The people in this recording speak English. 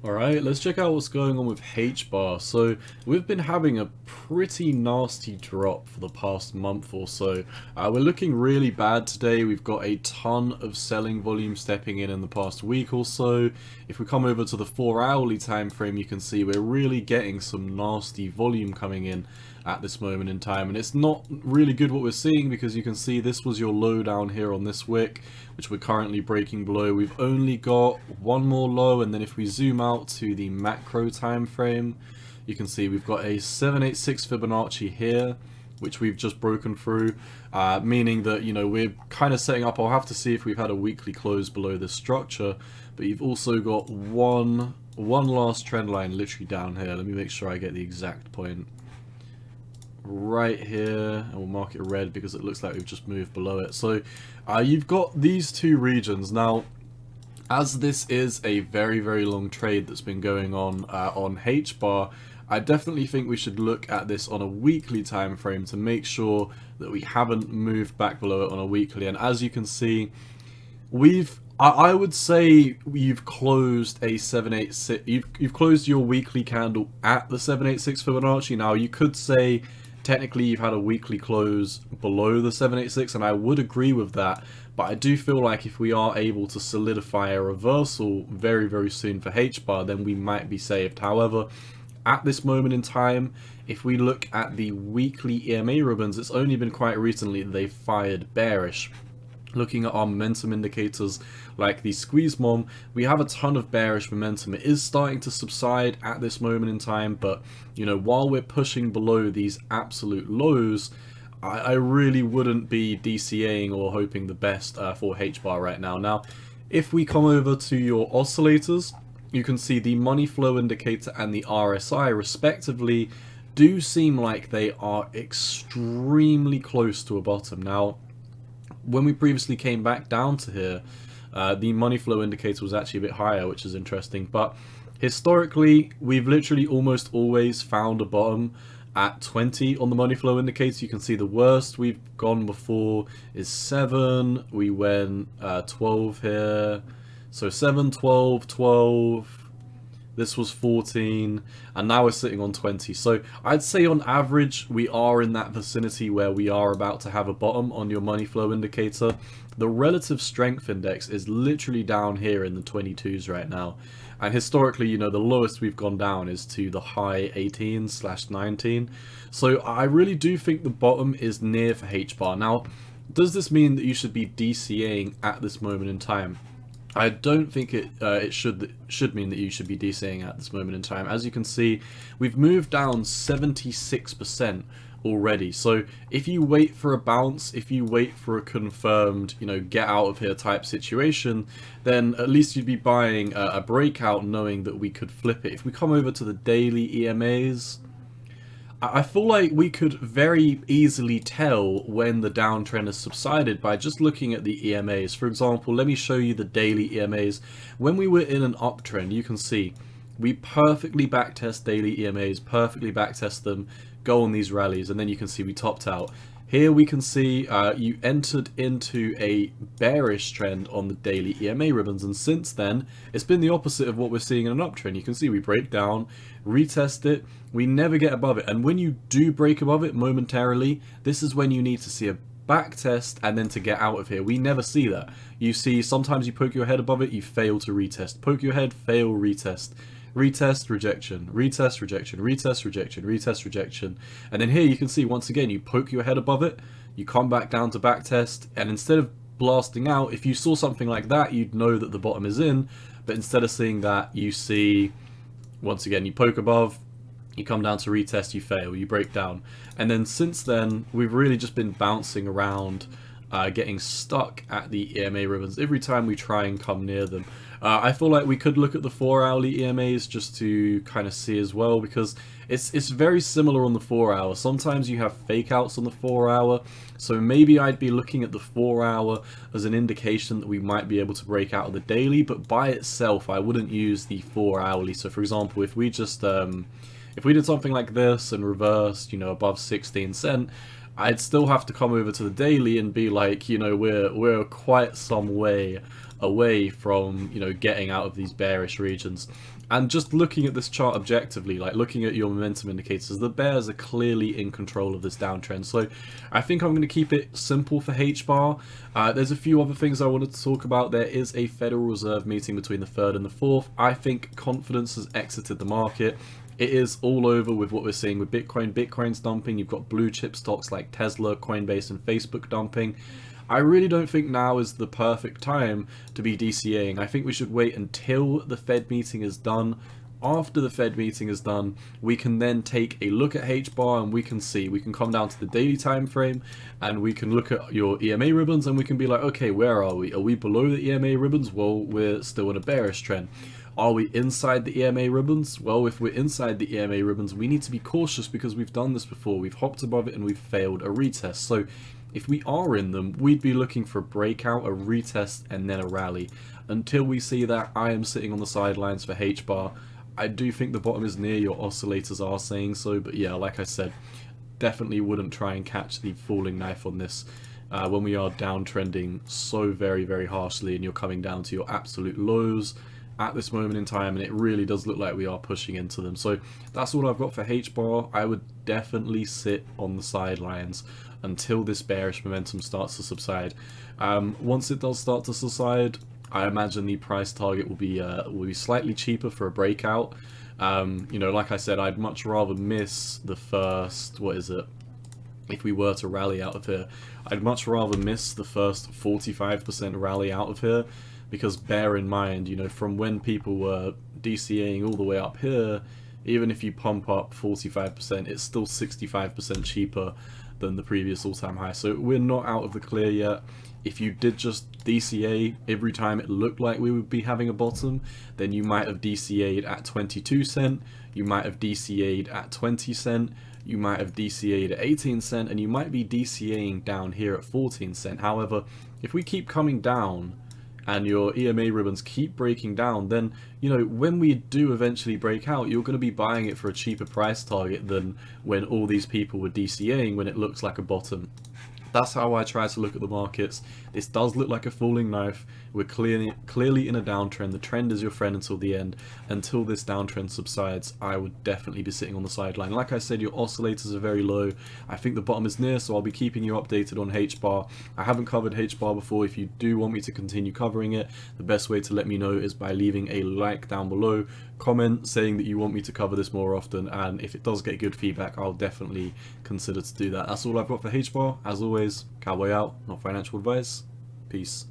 Alright, let's check out what's going on with HBAR. So, we've been having a pretty nasty drop for the past month or so. We're looking really bad today. We've got a ton of selling volume stepping in the past week or so. If we come over to the 4-hourly time frame, you can see we're really getting some nasty volume coming in at this moment in time, and it's not really good what we're seeing, because you can see this was your low down here on this wick, which we're currently breaking below. We've only got one more low, and then if we zoom out to the macro time frame, you can see we've got a 786 Fibonacci here, which we've just broken through, meaning that, you know, we're kind of setting up. I'll have to see if we've had a weekly close below this structure, but you've also got one last trend line literally down here. Let me make sure I get the exact point. Right here, and we'll mark it red because it looks like we've just moved below it. So you've got these two regions. Now, as this is a very long trade that's been going on HBAR, I definitely think we should look at this on a weekly time frame to make sure that we haven't moved back below it on a weekly. And as you can see, I would say you've closed a 786. You've closed your weekly candle at the 786 Fibonacci. Now, you could say technically you've had a weekly close below the 786, and I would agree with that, but I do feel like if we are able to solidify a reversal very soon for HBAR, then we might be saved. However, at this moment in time, if we look at the weekly EMA ribbons, it's only been quite recently that they've fired bearish. Looking at our momentum indicators like the squeeze mom, we have a ton of bearish momentum. It is starting to subside at this moment in time, but you know, while we're pushing below these absolute lows, I really wouldn't be DCAing or hoping the best for HBAR right now. Now, if we come over to your oscillators, you can see the money flow indicator and the RSI respectively do seem like they are extremely close to a bottom. Now, when we previously came back down to here, the money flow indicator was actually a bit higher, which is interesting. But historically, we've literally almost always found a bottom at 20 on the money flow indicator. You can see the worst we've gone before is 7. We went 12 here. So 7, 12, 12. This was 14, and now we're sitting on 20. So I'd say on average, we are in that vicinity where we are about to have a bottom on your money flow indicator. The relative strength index is literally down here in the 22s right now. And historically, you know, the lowest we've gone down is to the high 18/19. So I really do think the bottom is near for HBAR. Now, does this mean that you should be DCAing at this moment in time? I don't think it should mean that you should be DCAing at this moment in time. As you can see, we've moved down 76% already. So if you wait for a bounce, if you wait for a confirmed, you know, get out of here type situation, then at least you'd be buying a breakout knowing that we could flip it. If we come over to the daily EMAs, I feel like we could very easily tell when the downtrend has subsided by just looking at the EMAs. For example, let me show you the daily EMAs. When we were in an uptrend, you can see we perfectly backtest daily EMAs, perfectly backtest them, go on these rallies, and then you can see we topped out. Here we can see you entered into a bearish trend on the daily EMA ribbons, and since then it's been the opposite of what we're seeing in an uptrend. You can see we break down, retest it, we never get above it, and when you do break above it momentarily, this is when you need to see a back test and then to get out of here. We never see that. You see sometimes you poke your head above it, you fail to retest, poke your head, fail, retest. Retest, rejection, retest, rejection, retest, rejection, retest, rejection. And then here you can see once again you poke your head above it, you come back down to backtest, and instead of blasting out, if you saw something like that, you'd know that the bottom is in. But instead of seeing that, you see once again you poke above, you come down to retest, you fail, you break down. And then since then we've really just been bouncing around, getting stuck at the EMA ribbons every time we try and come near them. I feel like we could look at the 4-hourly EMAs just to kind of see as well, because it's very similar on the 4-hour. Sometimes you have fake outs on the 4-hour, so maybe I'd be looking at the 4-hour as an indication that we might be able to break out of the daily, but by itself I wouldn't use the 4-hourly. So for example, if we just if we did something like this and reversed, you know, above 16 cent, I'd still have to come over to the daily and be like, you know, we're quite some way away from, you know, getting out of these bearish regions. And just looking at this chart objectively, like looking at your momentum indicators, the bears are clearly in control of this downtrend. So I think I'm going to keep it simple for HBAR. There's a few other things I wanted to talk about. There is a Federal Reserve meeting between the 3rd and the 4th. I think confidence has exited the market. It is all over with what we're seeing with Bitcoin. Bitcoin's dumping. You've got blue chip stocks like Tesla, Coinbase, and Facebook dumping. I really don't think now is the perfect time to be DCAing. I think we should wait until the Fed meeting is done. After the Fed meeting is done, we can then take a look at HBAR and we can see. We can come down to the daily time frame and we can look at your EMA ribbons and we can be like, okay, where are we? Are we below the EMA ribbons? Well, we're still in a bearish trend. Are we inside the EMA ribbons? Well, if we're inside the EMA ribbons, we need to be cautious because we've done this before. We've hopped above it and we've failed a retest. So if we are in them, we'd be looking for a breakout, a retest, and then a rally. Until we see that, I am sitting on the sidelines for HBAR. I do think the bottom is near, your oscillators are saying so, but yeah, like I said, definitely wouldn't try and catch the falling knife on this when we are downtrending so very, very harshly and you're coming down to your absolute lows at this moment in time, and it really does look like we are pushing into them. So that's all I've got for HBAR. I would definitely sit on the sidelines until this bearish momentum starts to subside. Once it does start to subside, I imagine the price target will be slightly cheaper for a breakout. You know, like I said, I'd much rather miss the first, what is it? If we were to rally out of here, I'd much rather miss the first 45% rally out of here, because bear in mind, you know, from when people were DCAing all the way up here, even if you pump up 45%, it's still 65% cheaper than the previous all-time high. So we're not out of the clear yet. If you did just DCA every time it looked like we would be having a bottom, then you might have DCA'd at 22 cent, you might have DCA'd at 20 cent, you might have DCA'd at 18 cent, and you might be DCAing down here at 14 cent. However, if we keep coming down and your EMA ribbons keep breaking down, then, you know, when we do eventually break out, you're going to be buying it for a cheaper price target than when all these people were DCAing when it looks like a bottom. That's how I try to look at the markets. This does look like a falling knife. We're clearly in a downtrend. The trend is your friend until the end. Until this downtrend subsides, I would definitely be sitting on the sideline. Like I said, your oscillators are very low. I think the bottom is near, so I'll be keeping you updated on HBAR. I haven't covered HBAR before. If you do want me to continue covering it, the best way to let me know is by leaving a like down below, comment saying that you want me to cover this more often, and if it does get good feedback, I'll definitely consider to do that. That's all I've got for HBAR. As always, cowboy out, not financial advice. Peace.